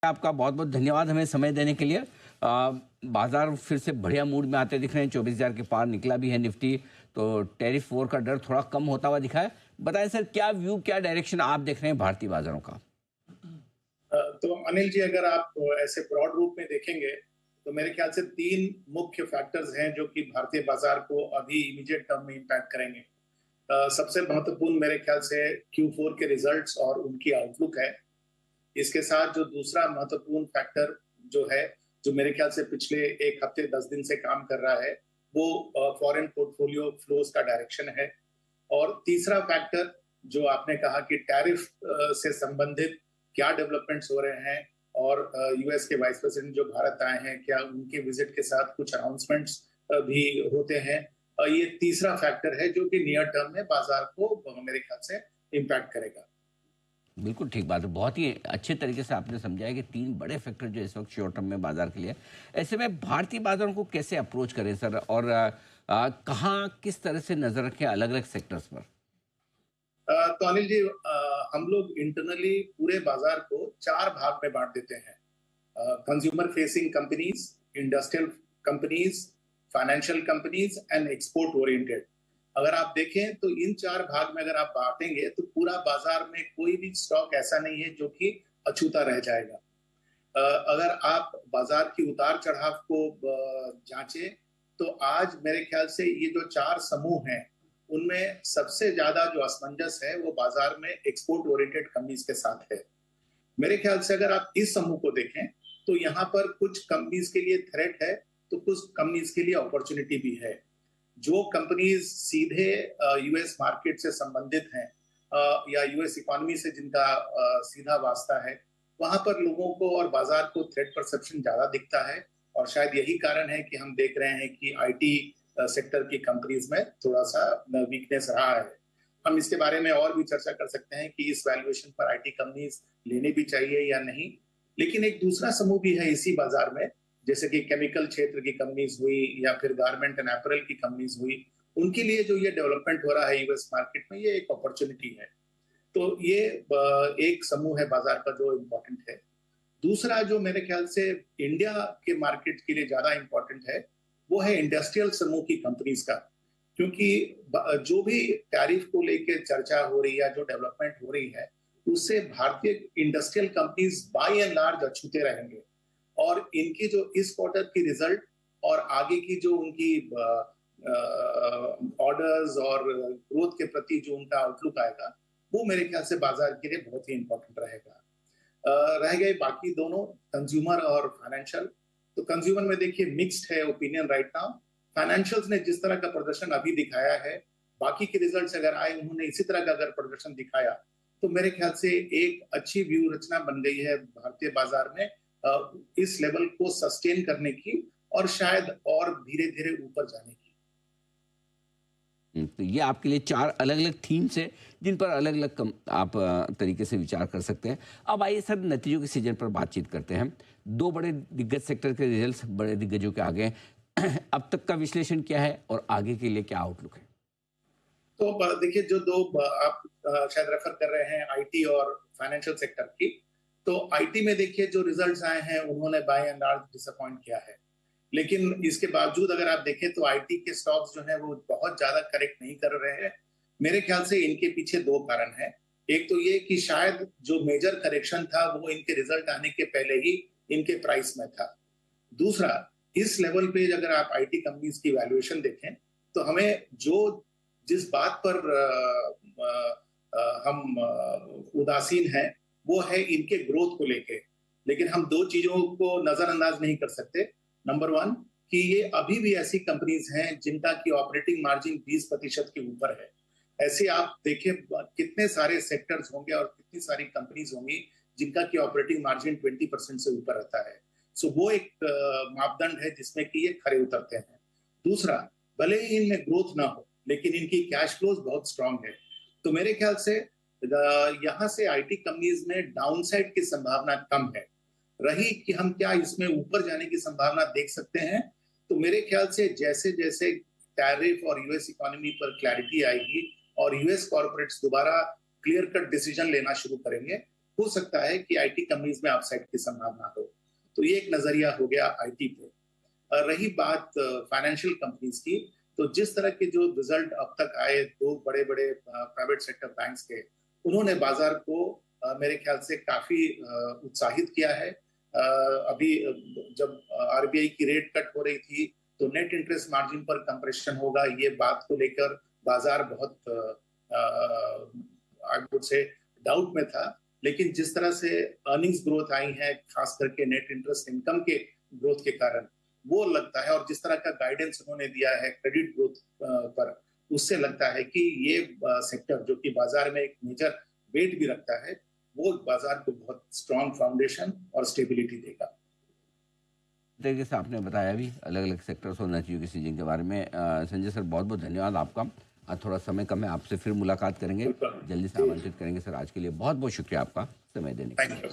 आपका बहुत बहुत धन्यवाद हमें समय देने के लिए। बाजार फिर से बढ़िया मूड में आते दिख रहे हैं, 24,000 के पार निकला भी है निफ्टी, तो टैरिफ वॉर का डर थोड़ा कम होता हुआ दिखा है। बताएं सर, क्या व्यू, क्या डायरेक्शन आप देख रहे हैं भारतीय बाजारों का? तो अनिल जी, अगर आप ऐसे ब्रॉड रूप में देखेंगे तो मेरे ख्याल से तीन मुख्य फैक्टर्स हैं जो कि भारतीय बाजार को अभी इमीडिएट टर्म में इम्पैक्ट करेंगे। सबसे महत्वपूर्ण मेरे ख्याल से Q4 के रिजल्ट्स और उनकी आउटलुक है। इसके साथ जो दूसरा महत्वपूर्ण फैक्टर जो है, जो मेरे ख्याल से पिछले एक हफ्ते 10 दिन से काम कर रहा है, वो फॉरेन पोर्टफोलियो फ्लोज का डायरेक्शन है। और तीसरा फैक्टर जो आपने कहा कि टैरिफ से संबंधित क्या डेवलपमेंट्स हो रहे हैं, और यूएस के वाइस प्रेसिडेंट जो भारत आए हैं, क्या उनके विजिट के साथ कुछ अनाउंसमेंट्स भी होते हैं। ये तीसरा फैक्टर है जो कि नियर टर्म में बाजार को मेरे ख्याल से इम्पैक्ट करेगा। बिल्कुल ठीक बात है, बहुत ही अच्छे तरीके से आपने समझाया कि तीन बड़े फैक्टर जो इस वक्त शॉर्ट टर्म में बाजार के लिए। ऐसे में भारतीय बाजारों को कैसे अप्रोच करें सर, और कहाँ किस तरह से नजर रखें अलग अलग सेक्टर्स पर? तो अनिल जी, हम लोग इंटरनली पूरे बाजार को चार भाग में बांट देते हैं: consumer facing companies, industrial companies, financial companies and export oriented. अगर आप देखें तो इन चार भाग में अगर आप बांटेंगे तो पूरा बाजार में कोई भी स्टॉक ऐसा नहीं है जो कि अछूता रह जाएगा। अगर आप बाजार की उतार चढ़ाव को जांचें तो आज मेरे ख्याल से ये जो चार समूह हैं, उनमें सबसे ज्यादा जो असमंजस है वो बाजार में एक्सपोर्ट ओरिएंटेड कंपनीज के साथ है। मेरे ख्याल से अगर आप इस समूह को देखें तो यहाँ पर कुछ कंपनीज के लिए थ्रेट है तो कुछ कंपनीज के लिए अपॉर्चुनिटी भी है। जो कंपनीज सीधे यूएस मार्केट से संबंधित हैं या यूएस इकोनॉमी से जिनका सीधा वास्ता है, वहां पर लोगों को और बाजार को थ्रेट परसेप्शन ज्यादा दिखता है। और शायद यही कारण है कि हम देख रहे हैं कि आईटी सेक्टर की कंपनीज में थोड़ा सा वीकनेस रहा है। हम इसके बारे में और भी चर्चा कर सकते हैं कि इस वैल्यूएशन पर आईटी कंपनीज लेने भी चाहिए या नहीं। लेकिन एक दूसरा समूह भी है इसी बाजार में, जैसे कि केमिकल क्षेत्र की कंपनीज हुई या फिर गारमेंट एंड अपैरल की कंपनीज हुई। उनके लिए जो ये डेवलपमेंट हो रहा है यूएस मार्केट में, ये एक अपॉर्चुनिटी है। तो ये एक समूह है बाजार का जो इम्पोर्टेंट है। दूसरा जो मेरे ख्याल से इंडिया के मार्केट के लिए ज्यादा इंपॉर्टेंट है, वो है इंडस्ट्रियल समूह की कंपनीज का। क्योंकि जो भी टैरिफ को लेकर चर्चा हो रही है, जो डेवलपमेंट हो रही है, उससे भारतीय industrial companies by and large अछूते रहेंगे। और इनकी जो इस क्वार्टर की रिजल्ट और आगे की जो उनकी ऑर्डर्स और ग्रोथ के प्रति जो उनका आउटलुक आएगा, वो मेरे ख्याल से बाजार के लिए बहुत ही इंपॉर्टेंट रहेगा। रह गए बाकी दोनों, कंज्यूमर और फाइनेंशियल। तो कंज्यूमर में देखिए मिक्स्ड है ओपिनियन राइट नाउ। फाइनेंशियल्स ने जिस तरह का प्रदर्शन अभी दिखाया है, बाकी के रिजल्ट्स अगर आए उन्होंने इसी तरह का अगर प्रदर्शन दिखाया, तो मेरे ख्याल से एक अच्छी व्यू रचना बन गई है भारतीय बाजार में इस लेवल को सस्टेन करने की और शायद और धीरे धीरे ऊपर जाने की। तो ये आपके लिए चार अलग अलग थीम्स है जिन पर अलग अलग आप तरीके से विचार कर सकते हैं। अब आइए सर, नतीजों के सीजन पर बातचीत करते हैं। दो बड़े दिग्गज सेक्टर के रिजल्ट्स बड़े दिग्गजों के आगे हैं। अब तक का विश्लेषण क्या है और आगे के लिए क्या आउटलुक है? तो देखिए, जो दो आप शायद रेफर कर रहे हैं आईटी और फाइनेंशियल सेक्टर की, तो आईटी में देखिए जो रिजल्ट्स आए हैं उन्होंने बाय एंड लार्ज डिसअपॉइंट किया है। लेकिन इसके बावजूद अगर आप देखें तो आईटी के स्टॉक्स जो हैं वो बहुत ज्यादा करेक्ट नहीं कर रहे हैं। मेरे ख्याल से इनके पीछे दो कारण हैं। एक तो ये कि शायद जो मेजर करेक्शन था वो इनके रिजल्ट आने के पहले ही इनके प्राइस में था। दूसरा, इस लेवल पे अगर आप आईटी कंपनीज की वैल्यूएशन देखें तो हमें जो जिस बात पर हम उदासीन हैं वो है इनके ग्रोथ को लेके। लेकिन हम दो चीजों को नजरअंदाज नहीं कर सकते। नंबर वन, कि ये अभी भी ऐसी कंपनीज हैं जिनका की ऑपरेटिंग मार्जिन 20% के ऊपर है। ऐसे आप देखें कितने सारे सेक्टर्स होंगे और कितनी सारी कंपनीज होंगी जिनका की ऑपरेटिंग मार्जिन 20% से ऊपर रहता है। सो वो एक मापदंड है जिसमें कि ये खरे उतरते हैं। दूसरा, भले ही इनमें ग्रोथ ना हो लेकिन इनकी कैश फ्लोज बहुत स्ट्रांग है। तो मेरे ख्याल से यहाँ से आईटी कंपनीज में डाउनसाइड की संभावना कम है। रही कि हम क्या इसमें ऊपर जाने की संभावना देख सकते हैं, तो मेरे ख्याल से जैसे जैसे टैरिफ और यूएस इकोनॉमी पर क्लैरिटी आएगी और यूएस कॉर्पोरेट्स दोबारा क्लियर कट डिसीजन लेना शुरू करेंगे, हो सकता है कि आईटी कंपनीज में अपसाइड की संभावना हो। तो ये एक नजरिया हो गया आईटी पे। रही बात फाइनेंशियल कंपनीज की, तो जिस तरह के जो रिजल्ट अब तक आए दो बड़े बड़े प्राइवेट सेक्टर बैंक्स के, उन्होंने बाजार को मेरे ख्याल से काफी उत्साहित किया है। अभी जब आरबीआई की रेट कट हो रही थी तो नेट इंटरेस्ट मार्जिन पर कंप्रेशन होगा, ये बात को लेकर बाजार बहुत आई वुड से डाउट में था। लेकिन जिस तरह से अर्निंग्स ग्रोथ आई है, खास करके नेट इंटरेस्ट इनकम के ग्रोथ के कारण, वो लगता है, और जिस तरह का गाइडेंस उन्होंने दिया है क्रेडिट ग्रोथ पर, उससे लगता है कि ये सेक्टर जो कि बाजार में एक मेजर वेट भी रखता है, वो बाजार को बहुत स्ट्रॉन्ग फाउंडेशन और स्टेबिलिटी देगा। तरीके से आपने बताया भी अलग अलग सेक्टर्स और नतीजों के सीजन के बारे में। संजय सर, बहुत बहुत धन्यवाद आपका। आज थोड़ा समय कम है, आपसे फिर मुलाकात करेंगे, जल्दी से आमंत्रित करेंगे सर। आज के लिए बहुत बहुत शुक्रिया आपका समय देने के लिए। Thank you.